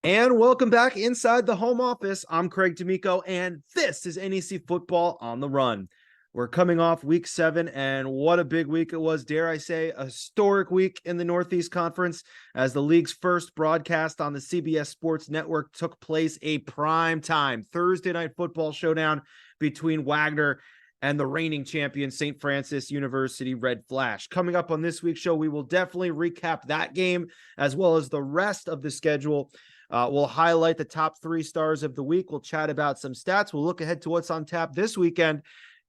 And welcome back inside the home office. I'm Craig D'Amico, and this is NEC Football on the Run. We're coming off week 7, and what a big week it was. Dare I say, a historic week in the Northeast Conference as the league's first broadcast on the CBS Sports Network took place, a prime time Thursday night football showdown between Wagner and the reigning champion St. Francis University Red Flash. Coming up on this week's show, we will definitely recap that game as well as the rest of the schedule. We'll highlight the top 3 stars of the week. We'll chat about some stats. We'll look ahead to what's on tap this weekend,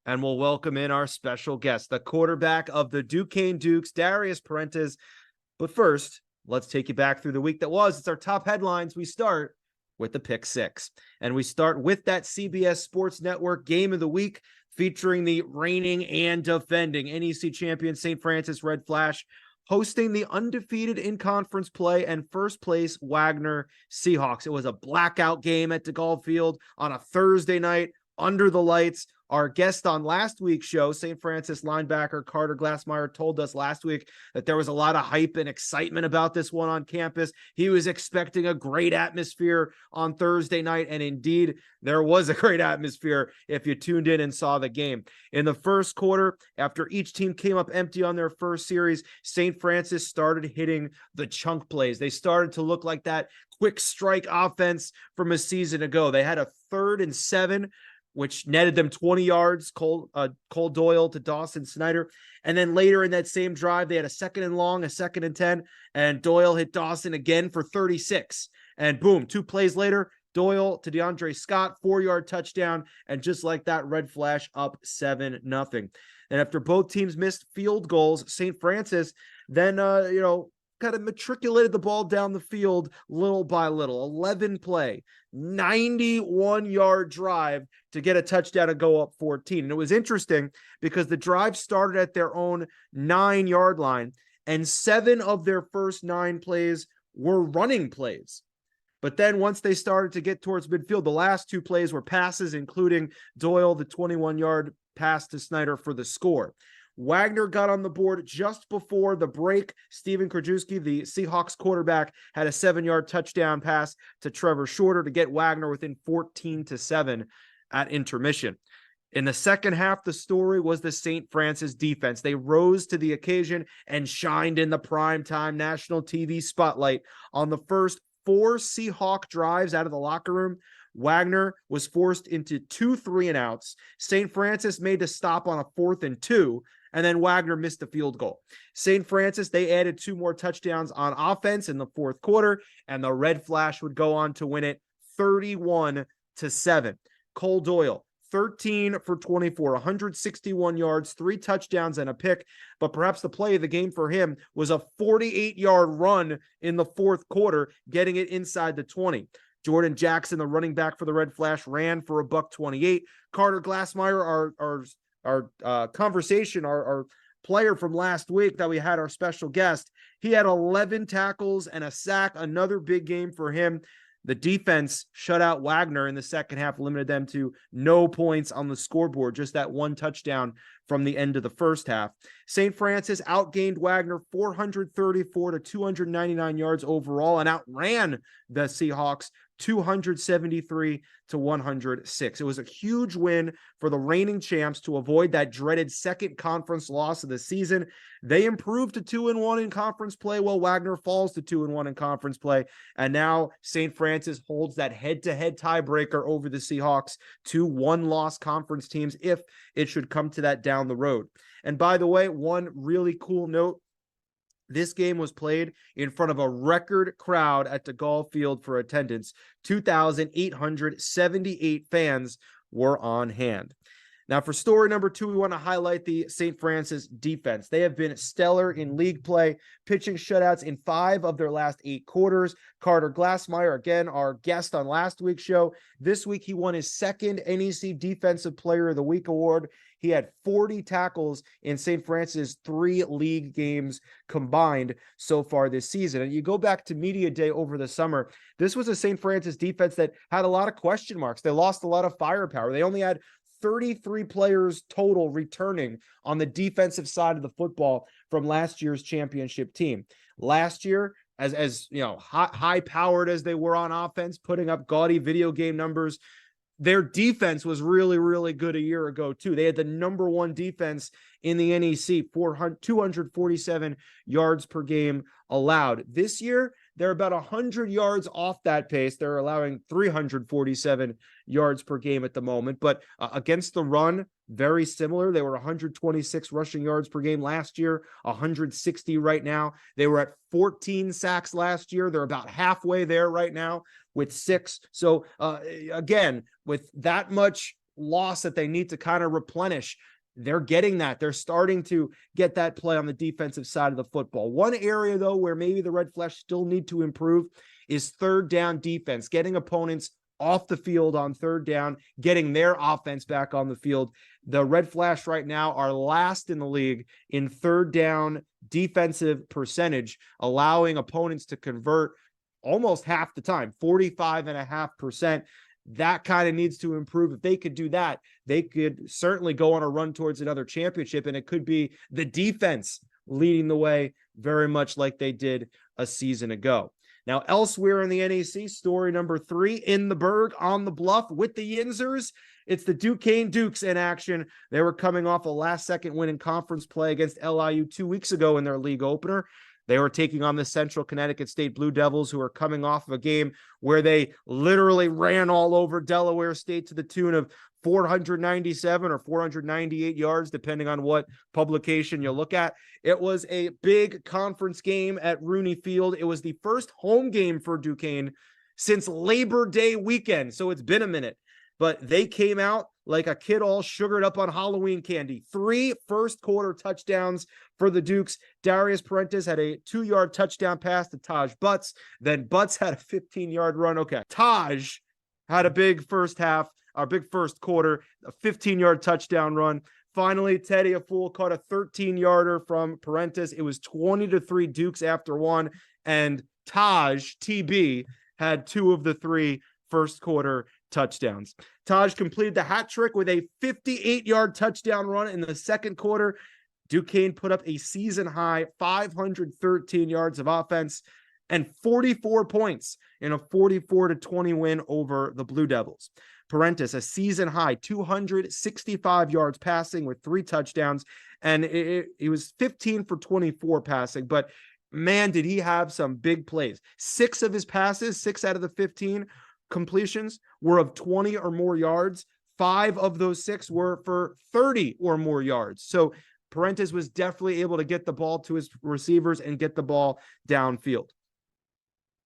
and we'll welcome in our special guest, the quarterback of the Duquesne Dukes, Darius Perrantes. But first, let's take you back through the week that was. It's our top headlines. We start with the Pick 6, and we start with that CBS Sports Network game of the week featuring the reigning and defending NEC champion St. Francis Red Flash, hosting the undefeated in-conference play and first place Wagner Seahawks. It was a blackout game at DeGaulle Field on a Thursday night under the lights. Our guest on last week's show, St. Francis linebacker Carter Glassmeyer, told us last week that there was a lot of hype and excitement about this one on campus. He was expecting a great atmosphere on Thursday night, and indeed, there was a great atmosphere if you tuned in and saw the game. In the first quarter, after each team came up empty on their first series, St. Francis started hitting the chunk plays. They started to look like that quick strike offense from a season ago. They had a 3rd and 7, which netted them 20 yards, Cole Doyle to Dawson Snyder. And then later in that same drive, they had a 2nd and long, a 2nd and 10, and Doyle hit Dawson again for 36. And boom, 2 plays later, Doyle to DeAndre Scott, 4-yard touchdown. And just like that, Red Flash up 7-0. And after both teams missed field goals, St. Francis then, kind of matriculated the ball down the field little by little. 11 play, 91-yard drive to get a touchdown and go up 14. And it was interesting because the drive started at their own 9-yard line, and 7 of their first 9 plays were running plays. But then once they started to get towards midfield, the last 2 plays were passes, including Doyle, the 21-yard pass to Snyder for the score. Wagner got on the board just before the break. Steven Krajewski, the Seahawks quarterback, had a 7-yard touchdown pass to Trevor Shorter to get Wagner within 14-7 at intermission. In the second half, the story was the St. Francis defense. They rose to the occasion and shined in the primetime national TV spotlight. On the first 4 Seahawk drives out of the locker room, Wagner was forced into 2 3-and-outs. St. Francis made a stop on a 4th and 2, and then Wagner missed the field goal. St. Francis, they added 2 more touchdowns on offense in the 4th quarter, and the Red Flash would go on to win it 31-7. Cole Doyle, 13 for 24, 161 yards, 3 touchdowns and a pick. But perhaps the play of the game for him was a 48-yard run in the 4th quarter, getting it inside the 20. Jordan Jackson, the running back for the Red Flash, ran for $128. Carter Glassmeyer, our conversation, our player from last week that we had, our special guest, he had 11 tackles and a sack, another big game for him. The defense shut out Wagner in the second half, limited them to no points on the scoreboard, just that 1 touchdown from the end of the first half. St. Francis outgained Wagner 434 to 299 yards overall and outran the Seahawks 273 to 106. It was a huge win for the reigning champs to avoid that dreaded second conference loss of the season. They improved to 2-1 in conference play, while Wagner falls to 2-1 in conference play. And now St. Francis holds that head-to-head tiebreaker over the Seahawks, 2 one-loss conference teams, if it should come to that down the road. And by the way, one really cool note, this game was played in front of a record crowd at DeGaulle Field for attendance. 2,878 fans were on hand. Now, for story number 2, we want to highlight the St. Francis defense. They have been stellar in league play, pitching shutouts in 5 of their last 8 quarters. Carter Glassmeyer, again, our guest on last week's show. This week, he won his 2nd NEC Defensive Player of the Week award. He had 40 tackles in St. Francis' 3 league games combined so far this season. And you go back to media day over the summer, this was a St. Francis defense that had a lot of question marks. They lost a lot of firepower. They only had 33 players total returning on the defensive side of the football from last year's championship team. Last year, as you know, high powered as they were on offense, putting up gaudy video game numbers, their defense was really, really good a year ago, too. They had the number one defense in the NEC, 247 yards per game allowed. This year, they're about 100 yards off that pace. They're allowing 347 yards per game at the moment. But against the run, very similar. They were 126 rushing yards per game last year, 160 right now. They were at 14 sacks last year. They're about halfway there right now with 6. So again, with that much loss that they need to kind of replenish, they're getting that. They're starting to get that play on the defensive side of the football. One area, though, where maybe the Red Flash still need to improve is third down defense, getting opponents off the field on third down, getting their offense back on the field. The Red Flash right now are last in the league in third down defensive percentage, allowing opponents to convert almost half the time, 45.5%. That kind of needs to improve. If they could do that, they could certainly go on a run towards another championship, and it could be the defense leading the way, very much like they did a season ago. Now, elsewhere in the NEC, story number 3 in the Berg on the Bluff with the Yinzers. It's the Duquesne Dukes in action. They were coming off a last-second win in conference play against LIU 2 weeks ago in their league opener. They were taking on the Central Connecticut State Blue Devils, who are coming off of a game where they literally ran all over Delaware State to the tune of 497 or 498 yards, depending on what publication you look at. It was a big conference game at Rooney Field. It was the first home game for Duquesne since Labor Day weekend, so it's been a minute. But they came out like a kid all sugared up on Halloween candy. 3 first-quarter touchdowns for the Dukes. Darius Perrantes had a 2-yard touchdown pass to Taj Butts. Then Butts had a 15-yard run. Okay, Taj had a big first quarter, a 15-yard touchdown run. Finally, Teddy Afool caught a 13-yarder from Perrantes. It was 20-3 Dukes after 1, and Taj, TB, had 2 of the 3 first-quarter touchdowns. Taj completed the hat trick with a 58-yard touchdown run in the second quarter. Duquesne put up a season-high 513 yards of offense and 44 points in a 44-20 win over the Blue Devils. Perrantes, a season-high 265 yards passing with 3 touchdowns, and he was 15 for 24 passing, but man, did he have some big plays. 6 of his passes, 6 out of the 15 completions were of 20 or more yards. 5 of those 6 were for 30 or more yards. So Perrantes was definitely able to get the ball to his receivers and get the ball downfield.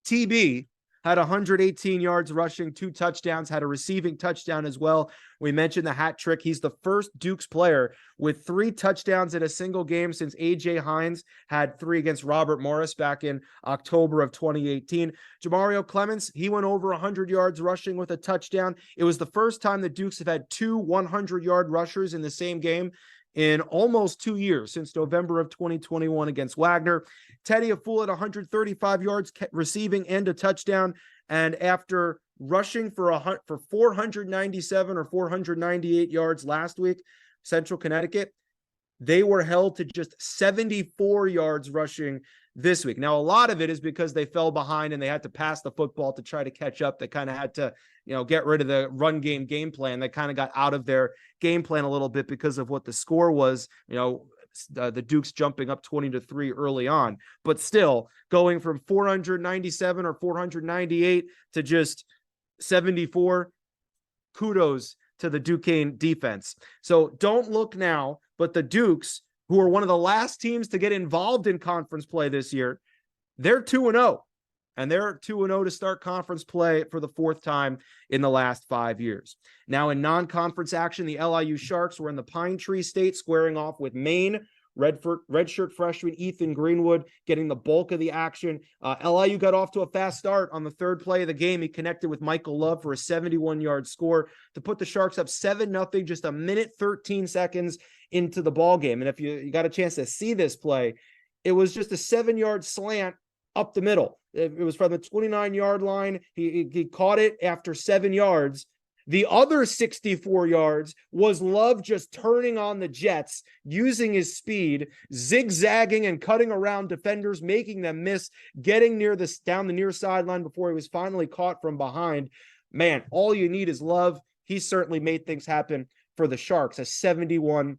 TB had 118 yards rushing, 2 touchdowns, had a receiving touchdown as well. We mentioned the hat trick. He's the first Dukes player with 3 touchdowns in a single game since A.J. Hines had 3 against Robert Morris back in October of 2018. Jamario Clements, he went over 100 yards rushing with a touchdown. It was the first time the Dukes have had 2 100-yard rushers in the same game in almost 2 years, since November of 2021 against Wagner. Teddy Afool at 135 yards receiving and a touchdown. And after rushing for 497 or 498 yards last week, Central Connecticut, they were held to just 74 yards rushing this week. Now, a lot of it is because they fell behind and they had to pass the football to try to catch up. They kind of had to, get rid of the run game plan. They kind of got out of their game plan a little bit because of what the score was, the Dukes jumping up 20-3 early on, but still going from 497 or 498 to just 74. Kudos to the Duquesne defense. So don't look now, but the Dukes, who are one of the last teams to get involved in conference play this year, they're 2-0. And they're 2-0 to start conference play for the 4th time in the last 5 years. Now, in non-conference action, the LIU Sharks were in the Pine Tree State, squaring off with Maine. Redshirt freshman Ethan Greenwood getting the bulk of the action. LIU got off to a fast start on the 3rd play of the game. He connected with Michael Love for a 71-yard score to put the Sharks up 7-0, just a minute 13 seconds into the ball game. And if you got a chance to see this play, it was just a 7-yard slant up the middle. It was from the 29-yard line. He caught it after 7 yards, The other 64 yards was Love just turning on the Jets, using his speed, zigzagging and cutting around defenders, making them miss, getting down the near sideline before he was finally caught from behind. Man, all you need is Love. He certainly made things happen for the Sharks, a 71-yard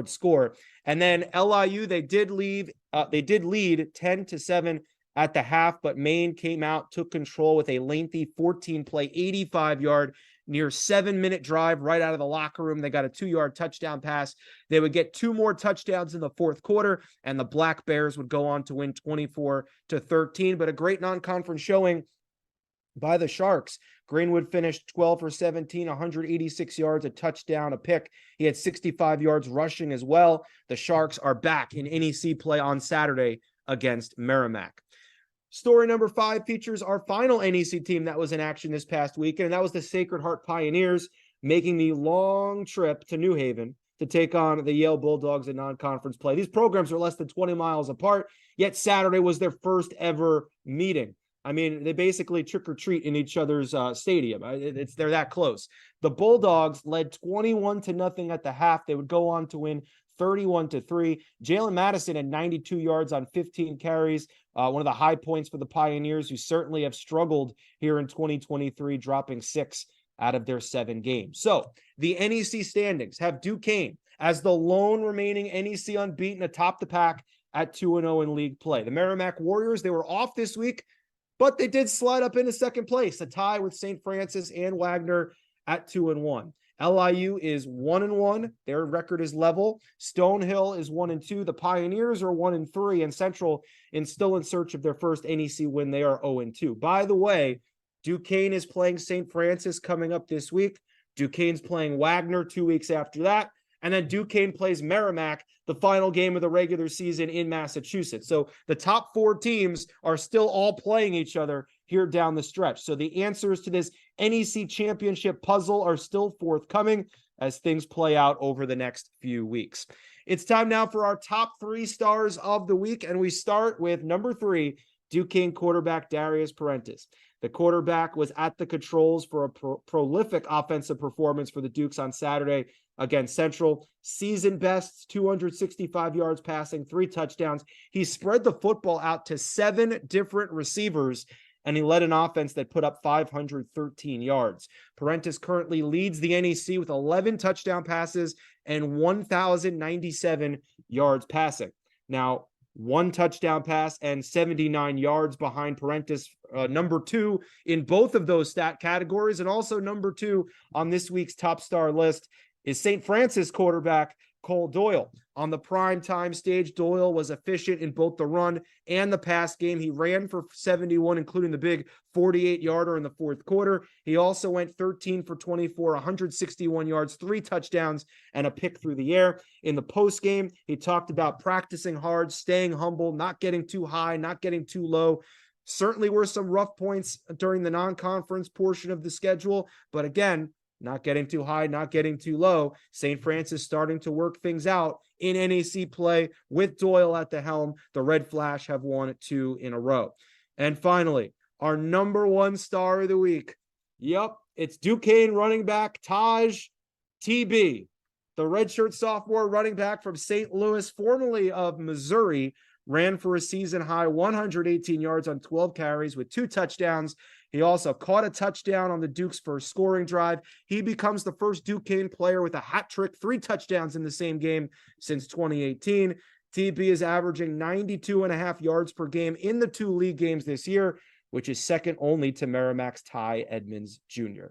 score. And then LIU, they did lead 10-7 at the half, but Maine came out, took control with a lengthy 14-play, 85-yard, near 7-minute drive right out of the locker room. They got a 2-yard touchdown pass. They would get 2 more touchdowns in the fourth quarter, and the Black Bears would go on to win 24-13. But a great non-conference showing by the Sharks. Greenwood finished 12 for 17, 186 yards, a touchdown, a pick. He had 65 yards rushing as well. The Sharks are back in NEC play on Saturday against Merrimack. Story number 5 features our final NEC team that was in action this past weekend, and that was the Sacred Heart Pioneers, making the long trip to New Haven to take on the Yale Bulldogs in non-conference play. These programs are less than 20 miles apart, yet Saturday was their first ever meeting. I mean, they basically trick or treat in each other's stadium. They're that close. The Bulldogs led 21-0 at the half. They would go on to win 31-3. Jalen Madison had 92 yards on 15 carries. One of the high points for the Pioneers, who certainly have struggled here in 2023, dropping 6 out of their 7 games. So the NEC standings have Duquesne as the lone remaining NEC unbeaten atop the pack at 2-0 in league play. The Merrimack Warriors, they were off this week, but they did slide up into second place, a tie with St. Francis and Wagner at 2-1. LIU is 1-1. Their record is level. Stonehill is 1-2. The Pioneers are 1-3, and Central is still in search of their first NEC win. They are 0-2. By the way, Duquesne is playing St. Francis coming up this week. Duquesne's playing Wagner 2 weeks after that. And then Duquesne plays Merrimack, the final game of the regular season in Massachusetts. So the top 4 teams are still all playing each other here down the stretch. So the answers to this NEC championship puzzle are still forthcoming as things play out over the next few weeks. It's time now for our top 3 stars of the week, and we start with number 3, Duquesne quarterback Darius Perrantes. The quarterback was at the controls for a prolific offensive performance for the Dukes on Saturday against Central. Season best, 265 yards passing, 3 touchdowns. He spread the football out to 7 different receivers, and he led an offense that put up 513 yards. Perrantes currently leads the NEC with 11 touchdown passes and 1,097 yards passing. Now, 1 touchdown pass and 79 yards behind Perrantes, number 2 in both of those stat categories, and also number 2 on this week's top star list is St. Francis quarterback Cole Doyle. On the prime time stage, Doyle was efficient in both the run and the pass game. He ran for 71, including the big 48-yarder in the fourth quarter. He also went 13 for 24, 161 yards, 3 touchdowns, and a pick through the air. In the post game, he talked about practicing hard, staying humble, not getting too high, not getting too low. Certainly were some rough points during the non-conference portion of the schedule, but again, not getting too high, not getting too low. St. Francis starting to work things out in NEC play with Doyle at the helm. The Red Flash have won 2 in a row. And finally, our number 1 star of the week. Yep, it's Duquesne running back Taj TB, the redshirt sophomore running back from St. Louis, formerly of Missouri, ran for a season-high 118 yards on 12 carries with 2 touchdowns. He also caught a touchdown on the Duke's first scoring drive. He becomes the first Duquesne player with a hat trick, 3 touchdowns in the same game since 2018. TB is averaging 92.5 yards per game in the 2 league games this year, which is second only to Merrimack's Ty Edmonds Jr.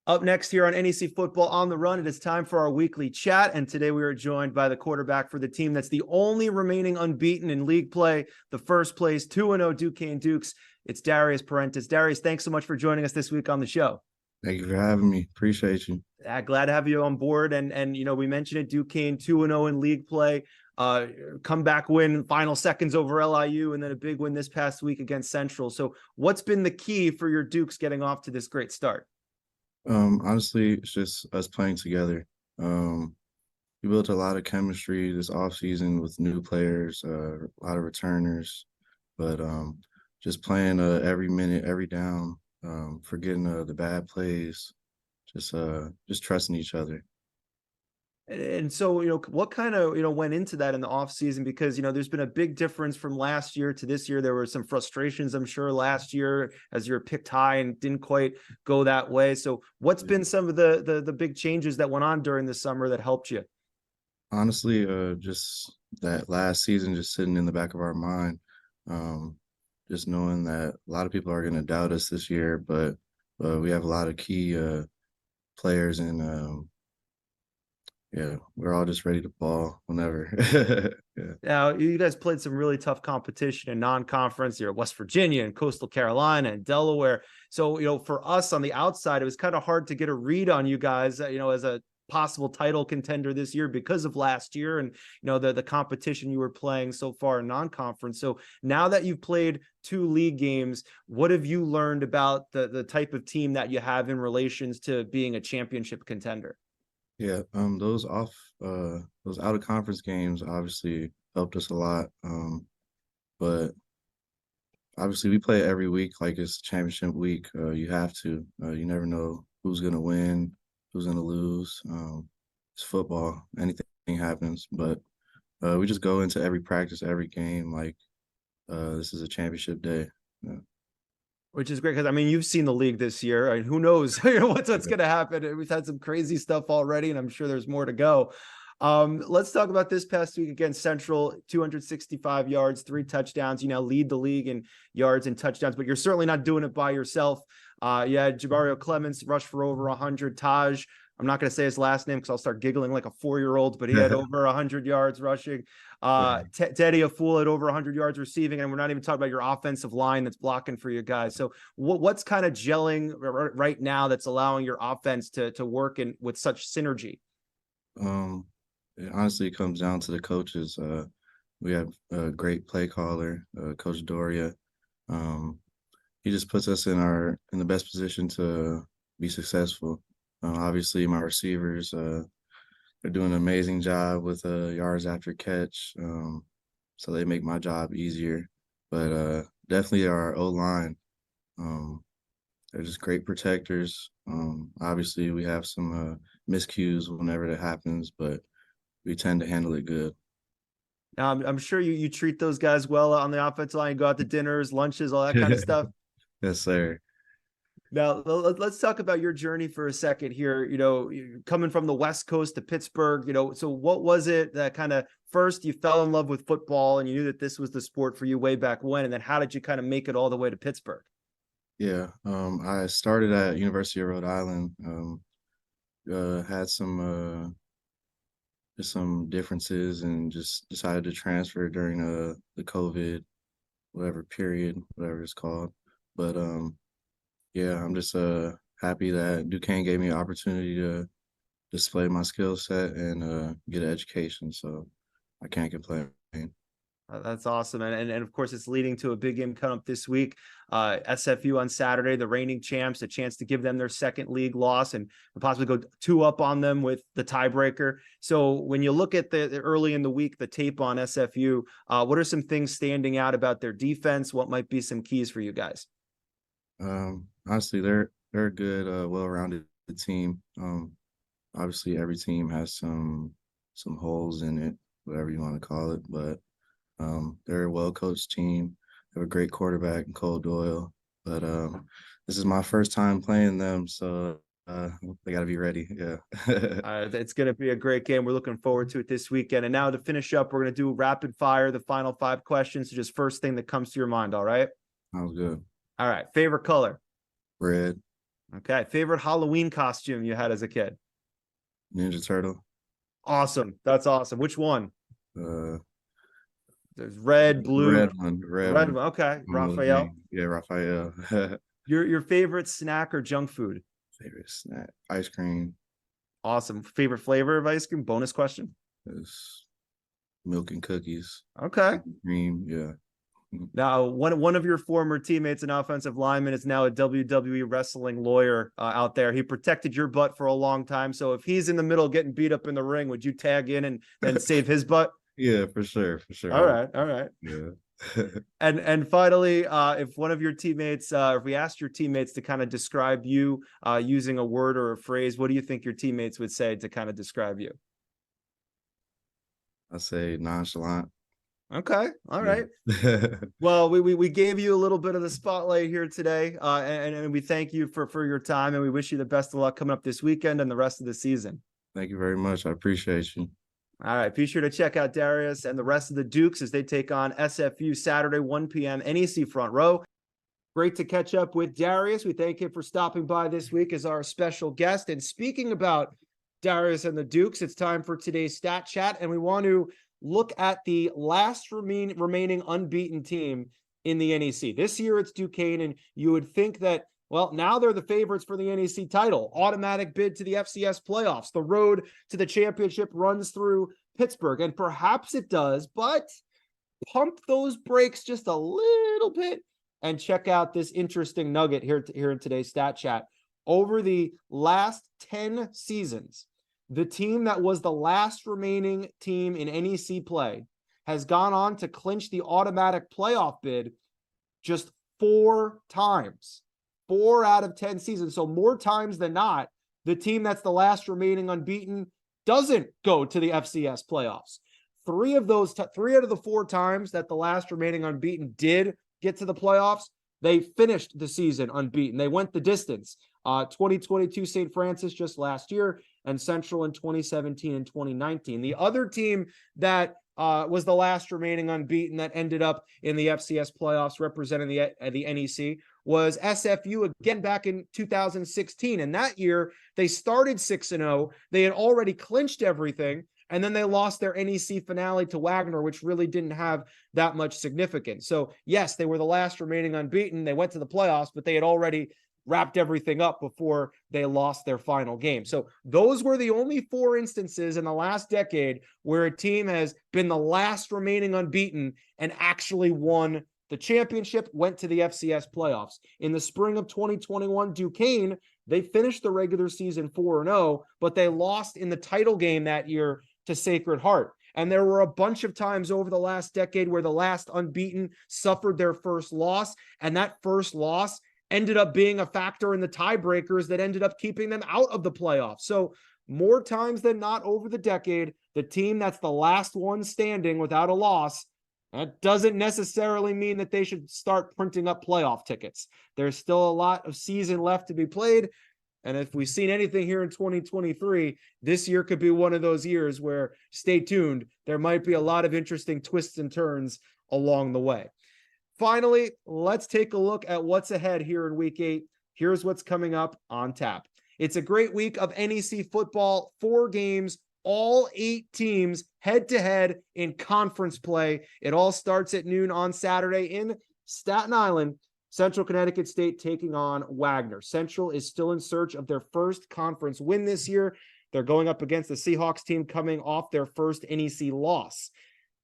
Up next here on NEC Football on the Run, it is time for our weekly chat, and today we are joined by the quarterback for the team that's the only remaining unbeaten in league play, the first place 2-0 Duquesne Dukes. It's Darius Perrantes. Darius, thanks so much for joining us this week on the show. Thank you for having me. Appreciate you. Glad to have you on board. And you know, we mentioned it, Duquesne 2-0 in league play, comeback win, final seconds over LIU, and then a big win this past week against Central. So what's been the key for your Dukes getting off to this great start? Honestly, it's just us playing together. We built a lot of chemistry this offseason with new players, a lot of returners, but just playing every minute, every down, forgetting the bad plays, just trusting each other. And so, what kind of, went into that in the off season? Because, there's been a big difference from last year to this year. There were some frustrations, I'm sure, last year as you were picked high and didn't quite go that way. So what's been some of the big changes that went on during the summer that helped you? Honestly, just that last season, just sitting in the back of our mind, um, just knowing that a lot of people are going to doubt us this year, but we have a lot of key players, and yeah, we're all just ready to ball whenever. Yeah. Now, you guys played some really tough competition in non-conference. You're West Virginia and Coastal Carolina and Delaware. So, for us on the outside, it was kind of hard to get a read on you guys, as a possible title contender this year because of last year and, the competition you were playing so far in non-conference. So now that you've played 2 league games, what have you learned about the type of team that you have in relations to being a championship contender? Yeah, those out of conference games obviously helped us a lot. But obviously we play every week like it's championship week. You have to. You never know who's gonna win, who's gonna lose. It's football. Anything happens. But we just go into every practice, every game like this is a championship day. Yeah. Which is great because you've seen the league this year. Who knows what's Yeah. going to happen? We've had some crazy stuff already, and I'm sure there's more to go. Let's talk about this past week against Central. 265 yards, 3 touchdowns. You now lead the league in yards and touchdowns, but you're certainly not doing it by yourself. You had Jabario Clements rush for over 100. Taj, I'm not going to say his last name because I'll start giggling like a 4-year-old, but he had over 100 yards rushing. Teddy Aful at over 100 yards receiving, and we're not even talking about your offensive line that's blocking for you guys. So what's kind of gelling right now that's allowing your offense to work in with such synergy? It honestly comes down to the coaches. We have a great play caller, Coach Doria. He just puts us in the best position to be successful. Obviously, my receivers, they're doing an amazing job with yards after catch, so they make my job easier. But definitely our O line, they're just great protectors. Obviously, we have some miscues whenever that happens, but we tend to handle it good. Now, I'm sure you treat those guys well on the offensive line. You go out to dinners, lunches, all that kind of stuff. Yes, sir. Now, let's talk about your journey for a second here. Coming from the West Coast to Pittsburgh, so what was it that kind of first you fell in love with football and you knew that this was the sport for you way back when? And then how did you kind of make it all the way to Pittsburgh? Yeah, I started at University of Rhode Island. Had some differences and just decided to transfer during the COVID whatever period, whatever it's called. But yeah, I'm just happy that Duquesne gave me an opportunity to display my skill set and get an education. So I can't complain. That's awesome. And of course, it's leading to a big game coming up this week. SFU on Saturday, the reigning champs, a chance to give them their second league loss and possibly go 2 up on them with the tiebreaker. So when you look at the early in the week, the tape on SFU, what are some things standing out about their defense? What might be some keys for you guys? Honestly, they're a good, well-rounded team. Obviously, every team has some holes in it, whatever you want to call it, but they're a well-coached team. They have a great quarterback in Cole Doyle, but this is my first time playing them, so they got to be ready. Yeah. It's going to be a great game. We're looking forward to it this weekend. And now to finish up, we're going to do rapid fire, the final 5 questions. So just first thing that comes to your mind. All right. Sounds good. All right. Favorite color? Red. Okay. Favorite Halloween costume you had as a kid? Ninja Turtle. Awesome. That's awesome. Which one? Uh, There's red, blue, red one. Red red one. Okay. Raphael. Yeah, Raphael. Your favorite snack or junk food? Favorite snack. Ice cream. Awesome. Favorite flavor of ice cream? Bonus question. Is milk and cookies. Okay. Cream. Yeah. Now, one of your former teammates, an offensive lineman, is now a WWE wrestling lawyer out there. He protected your butt for a long time. So if he's in the middle getting beat up in the ring, would you tag in and save his butt? Yeah, for sure. For sure. All right. Yeah. And finally, if one of your teammates, if we asked your teammates to kind of describe you using a word or a phrase, what do you think your teammates would say to kind of describe you? I say nonchalant. Okay, all Yeah. right. Well, we gave you a little bit of the spotlight here today, and we thank you for your time, and we wish you the best of luck coming up this weekend and the rest of the season. Thank you very much. I appreciate you. All right, be sure to check out Darius and the rest of the Dukes as they take on SFU Saturday, 1 p.m. NEC Front Row. Great to catch up with Darius. We thank him for stopping by this week as our special guest. And speaking about Darius and the Dukes, it's time for today's stat chat, and we want to look at the last remaining unbeaten team in the NEC. This year it's Duquesne, and you would think that, well, now they're the favorites for the NEC title. Automatic bid to the FCS playoffs. The road to the championship runs through Pittsburgh, and perhaps it does, but pump those brakes just a little bit and check out this interesting nugget here in today's stat chat. Over the last 10 seasons, the team that was the last remaining team in NEC play has gone on to clinch the automatic playoff bid just 4 times. 4 out of 10 seasons. So more times than not, the team that's the last remaining unbeaten doesn't go to the FCS playoffs. 3 of the 4 times that the last remaining unbeaten did get to the playoffs, they finished the season unbeaten. They went the distance. 2022 St. Francis just last year, and Central in 2017 and 2019. The other team that was the last remaining unbeaten that ended up in the FCS playoffs representing the NEC was SFU again back in 2016. And that year they started 6-0. They had already clinched everything. And then they lost their NEC finale to Wagner, which really didn't have that much significance. So yes, they were the last remaining unbeaten. They went to the playoffs, but they had already wrapped everything up before they lost their final game. So those were the only 4 instances in the last decade where a team has been the last remaining unbeaten and actually won the championship, went to the FCS playoffs. In the spring of 2021, Duquesne, they finished the regular season 4-0, but they lost in the title game that year to Sacred Heart. And there were a bunch of times over the last decade where the last unbeaten suffered their first loss, and that first loss ended up being a factor in the tiebreakers that ended up keeping them out of the playoffs. So more times than not over the decade, the team that's the last one standing without a loss, that doesn't necessarily mean that they should start printing up playoff tickets. There's still a lot of season left to be played. And if we've seen anything here in 2023, this year could be one of those years where, stay tuned, there might be a lot of interesting twists and turns along the way. Finally, let's take a look at what's ahead here in week 8. Here's what's coming up on tap. It's a great week of NEC football, 4 games, all 8 teams head-to-head in conference play. It all starts at noon on Saturday in Staten Island. Central Connecticut State taking on Wagner. Central is still in search of their first conference win this year. They're going up against the Seahawks team coming off their first NEC loss.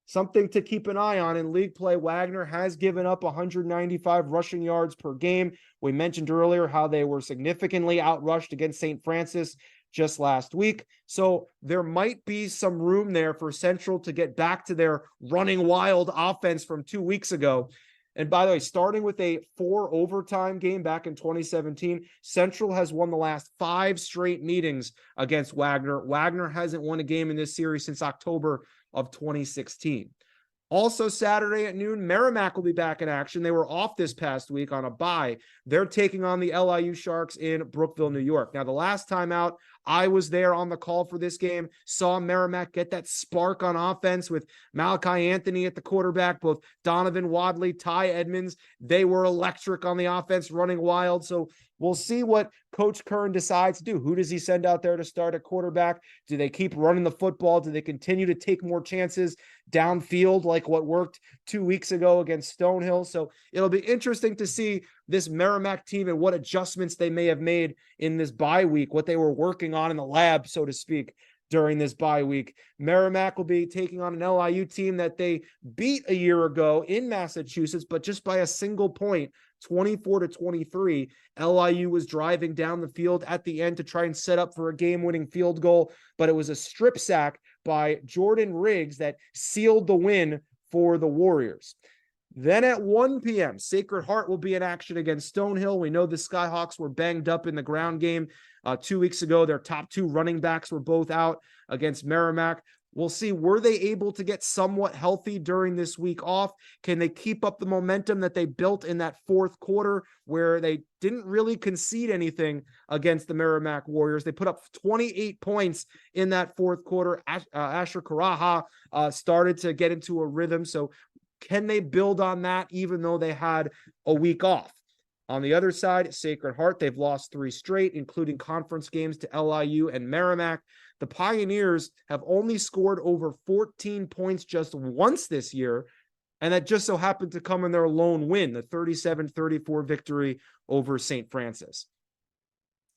Something to keep an eye on in league play. Wagner has given up 195 rushing yards per game. We mentioned earlier how they were significantly outrushed against St. Francis just last week. So there might be some room there for Central to get back to their running wild offense from 2 weeks ago. And by the way, starting with a 4 overtime game back in 2017, Central has won the last 5 straight meetings against Wagner. Wagner hasn't won a game in this series since October of 2016. Also Saturday at noon, Merrimack will be back in action. They were off this past week on a bye. They're taking on the LIU Sharks in Brookville, New York. Now, the last time out, I was there on the call for this game, saw Merrimack get that spark on offense with Malachi Anthony at the quarterback, both Donovan Wadley, Ty Edmonds. They were electric on the offense, running wild. So we'll see what Coach Kern decides to do. Who does he send out there to start at quarterback? Do they keep running the football? Do they continue to take more chances downfield like what worked 2 weeks ago against Stonehill? So it'll be interesting to see this Merrimack team and what adjustments they may have made in this bye week, what they were working on in the lab, so to speak, during this bye week. Merrimack will be taking on an LIU team that they beat a year ago in Massachusetts, but just by a single point, 24-23. LIU was driving down the field at the end to try and set up for a game-winning field goal, but it was a strip sack by Jordan Riggs that sealed the win for the Warriors. Then at 1 p.m., Sacred Heart will be in action against Stonehill. We know the Skyhawks were banged up in the ground game 2 weeks ago. Their top 2 running backs were both out against Merrimack. We'll see, were they able to get somewhat healthy during this week off? Can they keep up the momentum that they built in that fourth quarter where they didn't really concede anything against the Merrimack Warriors? They put up 28 points in that fourth quarter. Asher Karaha started to get into a rhythm. So can they build on that even though they had a week off? On the other side, Sacred Heart, they've lost 3 straight, including conference games to LIU and Merrimack. The Pioneers have only scored over 14 points just once this year, and that just so happened to come in their lone win, the 37-34 victory over St. Francis.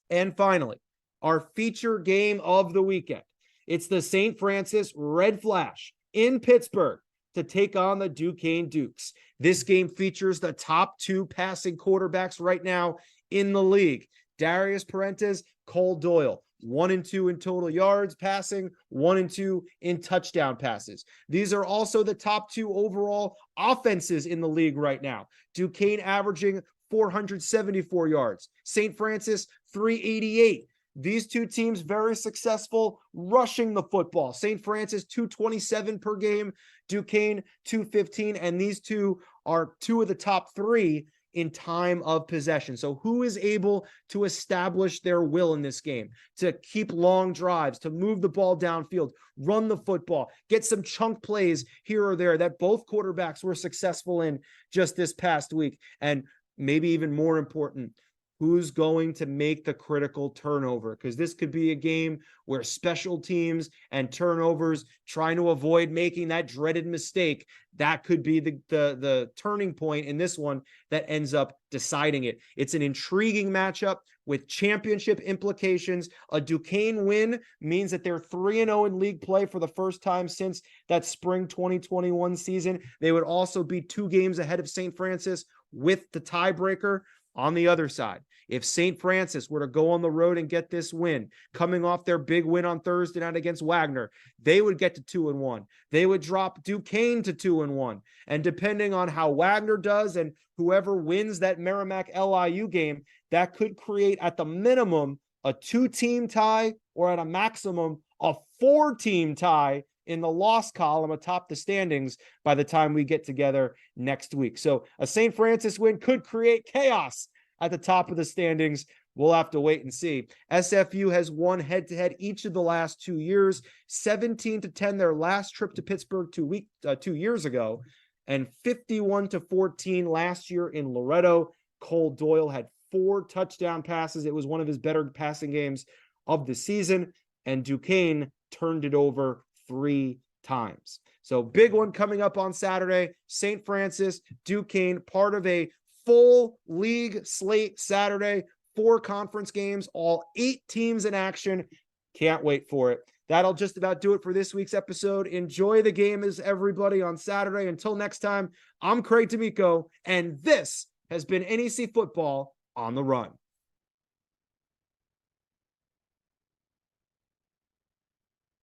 And finally, our feature game of the weekend. It's the St. Francis Red Flash in Pittsburgh to take on the Duquesne Dukes. This game features the top 2 passing quarterbacks right now in the league. Darius Perrantes, Cole Doyle, 1 and 2 in total yards passing, 1 and 2 in touchdown passes. These are also the top 2 overall offenses in the league right now. Duquesne averaging 474 yards. St. Francis, 388. These 2 teams very successful rushing the football. St. Francis 227 per game, Duquesne 215, and these 2 are 2 of the top 3 in time of possession. So who is able to establish their will in this game, to keep long drives, to move the ball downfield, run the football, get some chunk plays here or there that both quarterbacks were successful in just this past week? And maybe even more important, who's going to make the critical turnover? Because this could be a game where special teams and turnovers, trying to avoid making that dreaded mistake, that could be the turning point in this one that ends up deciding it. It's an intriguing matchup with championship implications. A Duquesne win means that they're 3-0 in league play for the first time since that spring 2021 season. They would also be 2 games ahead of St. Francis with the tiebreaker. On the other side, if St. Francis were to go on the road and get this win, coming off their big win on Thursday night against Wagner, they would get to 2-1. They would drop Duquesne to 2-1. And depending on how Wagner does and whoever wins that Merrimack LIU game, that could create at the minimum a 2-team tie, or at a maximum a 4-team tie in the loss column atop the standings by the time we get together next week. So a St. Francis win could create chaos at the top of the standings. We'll have to wait and see. SFU has won head-to-head each of the last 2 years, 17-10 their last trip to Pittsburgh 2 years ago, and 51-14 last year in Loretto. Cole Doyle had 4 touchdown passes. It was one of his better passing games of the season, and Duquesne turned it over 3 times. So big one coming up on Saturday. St. Francis, Duquesne, part of a full league slate Saturday, 4 conference games, all 8 teams in action. Can't wait for it. That'll just about do it for this week's episode. Enjoy the game, as everybody, on Saturday. Until next time, I'm Craig D'Amico, and this has been NEC Football on the Run.